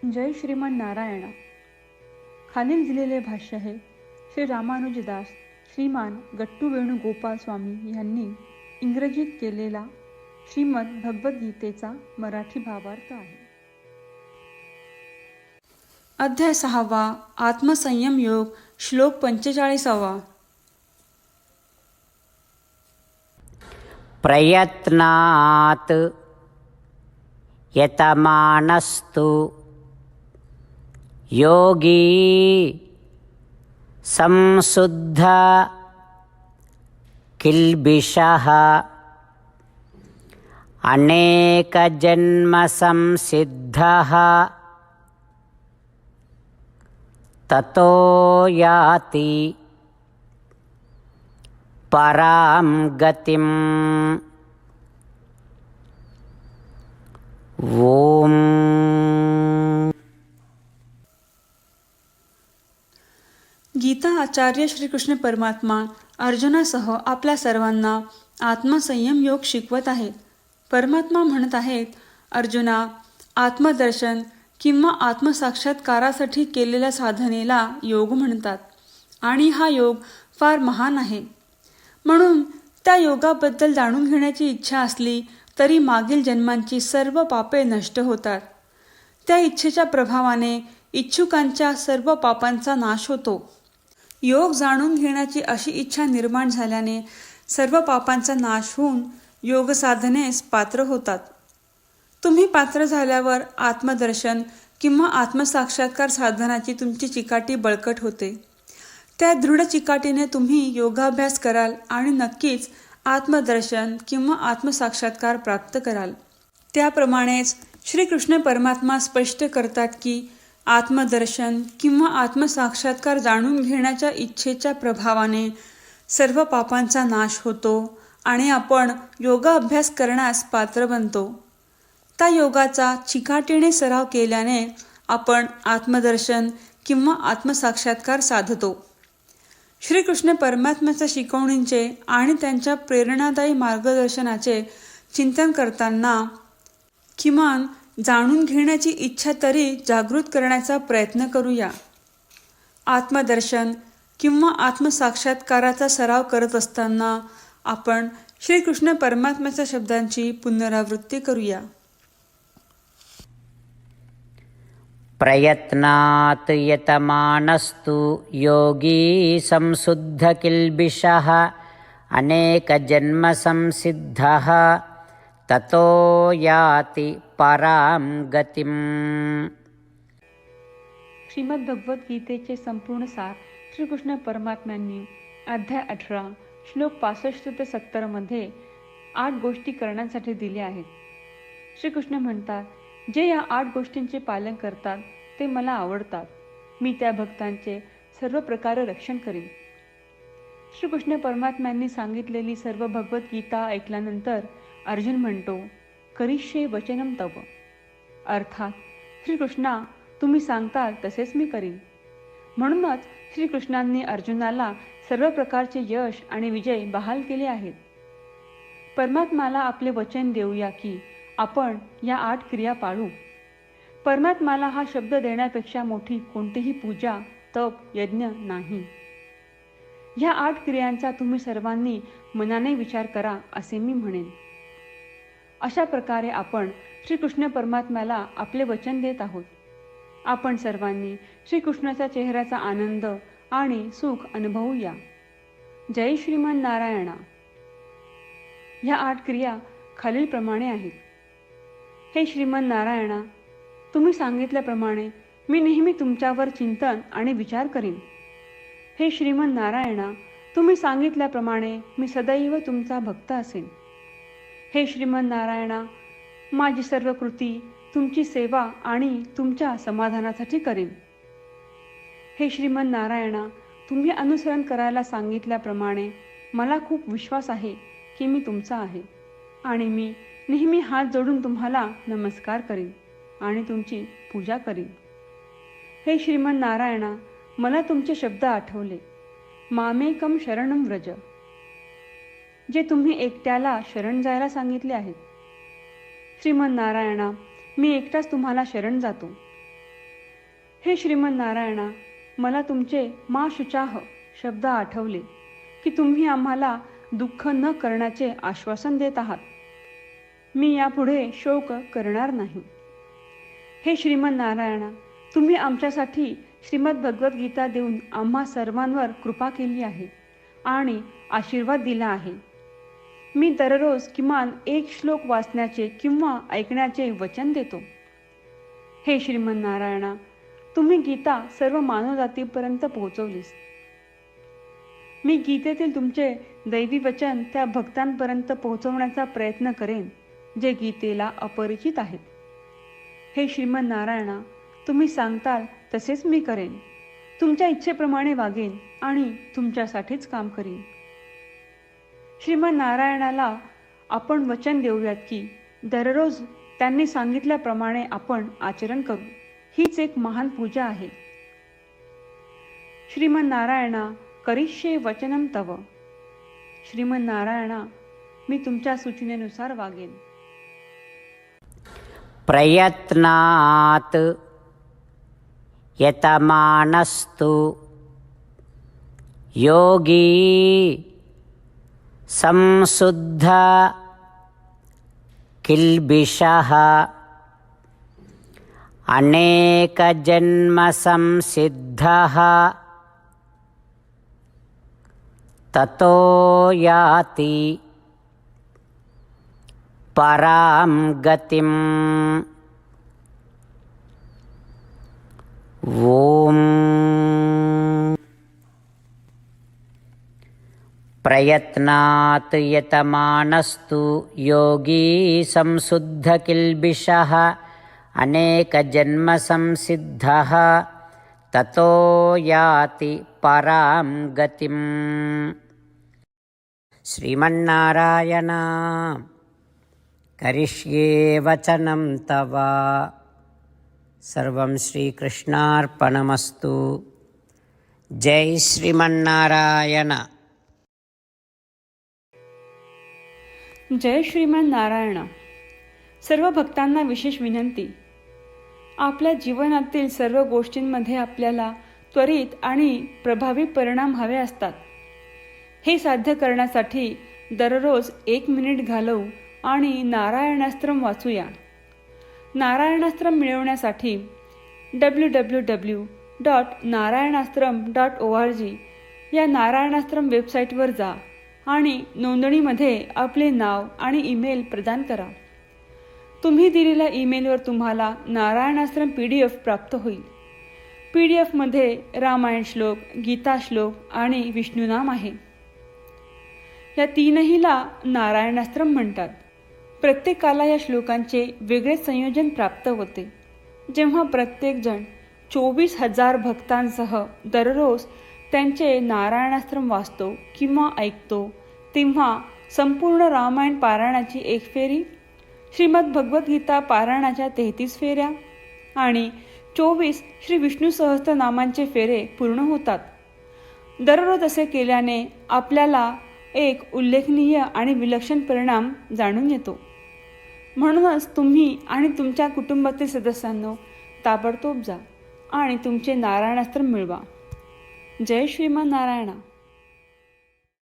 जय श्रीमन नारायणा. खालील दिलेले भाष्य हे श्री रामानुजदास श्रीमान गट्टू वेणुगोपाल स्वामी यांनी इंग्रजीत केलेला श्रीमद भगवद्गीतेचा मराठी भावार्थ आहे. अध्याय 6 आत्मसंयम योग. श्लोक 45. प्रयत्नात् यतमानस्तु योगी संशुद्ध किल्बिषः अनेकजन्मसंसिद्धः ततो याति परां गतिम्. ओम. गीता आचार्य श्रीकृष्ण परमात्मा अर्जुनासह आपल्या सर्वांना आत्मसंयम योग शिकवत आहेत. परमात्मा म्हणत आहेत, अर्जुना, आत्मदर्शन किंवा आत्मसाक्षात्कारासाठी केलेल्या साधनेला योग म्हणतात आणि हा योग फार महान आहे. म्हणून त्या योगाबद्दल जाणून घेण्याची इच्छा असली तरी मागील जन्मांची सर्व पापे नष्ट होतात. त्या इच्छेच्या प्रभावाने इच्छुकांच्या सर्व पापांचा नाश होतो. योग जाणून घेण्याची अशी इच्छा निर्माण झाल्याने सर्व पापांचा नाश होऊन योग साधनेस पात्र होतात. तुम्ही पात्र झाल्यावर आत्मदर्शन किंवा आत्मसाक्षात्कार साधनाची तुमची चिकाटी बळकट होते. त्या दृढ चिकाटीने तुम्ही योगाभ्यास कराल आणि नक्कीच आत्मदर्शन किंवा आत्मसाक्षात्कार प्राप्त कराल. त्याप्रमाणेच श्रीकृष्ण परमात्मा स्पष्ट करतात की आत्मदर्शन किंवा आत्मसाक्षात्कार जाणून घेण्याच्या इच्छेच्या प्रभावाने सर्व पापांचा नाश होतो आणि आपण योगाभ्यास करण्यास पात्र बनतो. त्या योगाचा चिकाटीने सराव केल्याने आपण आत्मदर्शन किंवा आत्मसाक्षात्कार साधतो. श्रीकृष्ण परमात्म्याच्या शिकवणींचे आणि त्यांच्या प्रेरणादायी मार्गदर्शनाचे चिंतन करताना किमान जाणून घेण्याची इच्छा तरी जागृत करण्याचा प्रयत्न करूया. आत्मदर्शन किंवा आत्मसाक्षात्काराचा सराव करत असताना आपण श्रीकृष्ण परमात्म्याच्या शब्दांची पुनरावृत्ती करूया. प्रयत्नात् यतमानस्तु योगी संशुद्ध किल्बिषः अनेकजन्मसंसिद्धः ततो याति परां गतिम्. श्रीमद भगवद्गीतेचे संपूर्ण सार श्रीकृष्ण परमात्म्यांनी अध्याय 18 श्लोक 65 ते 70 मध्ये 8 गोष्टी करण्यासाठी दिल्या आहेत. श्रीकृष्ण म्हणतात, जे या 8 गोष्टींचे पालन करतात ते मला आवडतात. मी त्या भक्तांचे सर्व प्रकारे रक्षण करीन. श्रीकृष्ण परमात्म्यांनी सांगितलेली सर्व भगवद्गीता ऐकल्यानंतर अर्जुन म्हणतो, करिष्ये वचनम तव. अर्थात श्रीकृष्णा, तुम्ही सांगताल तसेच मी करीन. म्हणूनच श्रीकृष्णांनी अर्जुनाला सर्व प्रकारचे यश आणि विजय बहाल केले आहेत. परमात्म्याला आपले वचन देऊया की आपण या 8 क्रिया पाळू. परमात्म्याला हा शब्द देण्यापेक्षा मोठी कोणतीही पूजा, तप, यज्ञ नाही. ह्या 8 क्रियांचा तुम्ही सर्वांनी मनाने विचार करा असे मी म्हणेन. अशा प्रकारे आपण श्रीकृष्ण परमात्म्याला आपले वचन देत आहोत. आपण सर्वांनी श्रीकृष्णाच्या चेहऱ्याचा आनंद आणि सुख अनुभवूया. जय श्रीमन नारायणा. ह्या 8 क्रिया खालीलप्रमाणे आहेत. हे श्रीमन नारायणा, तुम्ही सांगितल्याप्रमाणे मी नेहमी तुमच्यावर चिंतन आणि विचार करीन. हे श्रीमन नारायणा, तुम्ही सांगितल्याप्रमाणे मी सदैव तुमचा भक्त असेन. हे श्रीमन नारायणा, माझी सर्व कृती तुमची सेवा आणि तुमच्या समाधानासाठी करीन. हे श्रीमन नारायणा, तुम्ही अनुसरण करायला सांगितल्याप्रमाणे मला खूप विश्वास आहे की मी तुमचा आहे आणि मी नेहमी हात जोडून तुम्हाला नमस्कार करीन आणि तुमची पूजा करीन. हे श्रीमन नारायणा, मला तुमचे शब्द आठवले. मामेकम शरणम व्रज. जे तुम्ही एकट्याला शरण जायला सांगितले आहेत. श्रीमन नारायणा, मी एकटाच तुम्हाला शरण जातो. हे श्रीमन नारायणा, मला तुमचे मा शुचाह शब्द आठवले की तुम्ही आम्हाला दुःख न करण्याचे आश्वासन देत आहात. मी यापुढे शोक करणार नाही. हे श्रीमन नारायणा, तुम्ही आमच्यासाठी श्रीमद भगवद्गीता देऊन आम्हा सर्वांवर कृपा केली आहे आणि आशीर्वाद दिला आहे. मी दररोज किमान एक श्लोक वाचण्याचे किंवा ऐकण्याचे वचन देतो. हे श्रीमन नारायणा, तुम्ही गीता सर्व मानवजातीपर्यंत पोहोचवलीस. मी गीतेतील तुमचे दैवी वचन त्या भक्तांपर्यंत पोहोचवण्याचा प्रयत्न करेन जे गीतेला अपरिचित आहेत. हे श्रीमन नारायणा, तुम्ही सांगताल तसेच मी करेन. तुमच्या इच्छेप्रमाणे वागेन आणि तुमच्यासाठीच काम करीन. श्रीमन नारायणाला आपण वचन देऊयात की दररोज त्यांनी सांगितल्याप्रमाणे आपण आचरण करू. हीच एक महान पूजा आहे. श्रीमन नारायणा, करिष्ये वचनम तव. श्रीमन नारायणा, मी तुमच्या सूचनेनुसार वागेन. प्रयत्नात् यतमानस्तु योगी संशुद्ध किल्बिषः अनेकजन्मसंसिद्धः ततो याति परां गतिम्. ओम. प्रयत्नात् यतमानस्तु योगी संशुद्ध किल्बिषः अनेकजन्मसंसिद्धः ततो याति परां गतिम्. श्रीमन्नारायण, करिष्ये वचनं तव. सर्वं श्रीकृष्णार्पणमस्तु. जय श्रीमन्नारायण. जय श्रीमान नारायण. सर्व भक्तांना विशेष विनंती. आपल्या जीवनातील सर्व गोष्टींमध्ये आपल्याला त्वरित आणि प्रभावी परिणाम हवे असतात. हे साध्य करण्यासाठी दररोज 1 मिनिट घालवू आणि नारायणास्त्रम वाचूया. नारायणास्त्रम मिळवण्यासाठी www.narayanaastram.org या नारायणास्त्रम वेबसाईटवर जा आणि नोंदणीमध्ये आपले नाव आणि ईमेल प्रदान करा. तुम्ही दिलेल्या ईमेलवर तुम्हाला नारायणास्त्रम PDF प्राप्त होईल. PDF मध्ये रामायण श्लोक, गीता श्लोक आणि विष्णुनाम आहे. या तीनहीला नारायणास्त्रम म्हणतात. प्रत्येकाला या श्लोकांचे वेगळे संयोजन प्राप्त होते. जेव्हा प्रत्येकजण 24,000 भक्तांसह दररोज त्यांचे नारायणास्त्रम वाचतो किंवा ऐकतो, तेव्हा संपूर्ण रामायण पारायणाची 1 फेरी, श्रीमद भगवद्गीता पारायणाच्या 33 फेऱ्या आणि 24 श्री विष्णू सहस्त्रनामांचे फेरे पूर्ण होतात. दररोज असे केल्याने आपल्याला एक उल्लेखनीय आणि विलक्षण परिणाम जाणून येतो. म्हणूनच तुम्ही आणि तुमच्या कुटुंबातील सदस्यांनो ताबडतोब जा आणि तुमचे नारायणास्त्र मिळवा. जय श्रीमान नारायणा.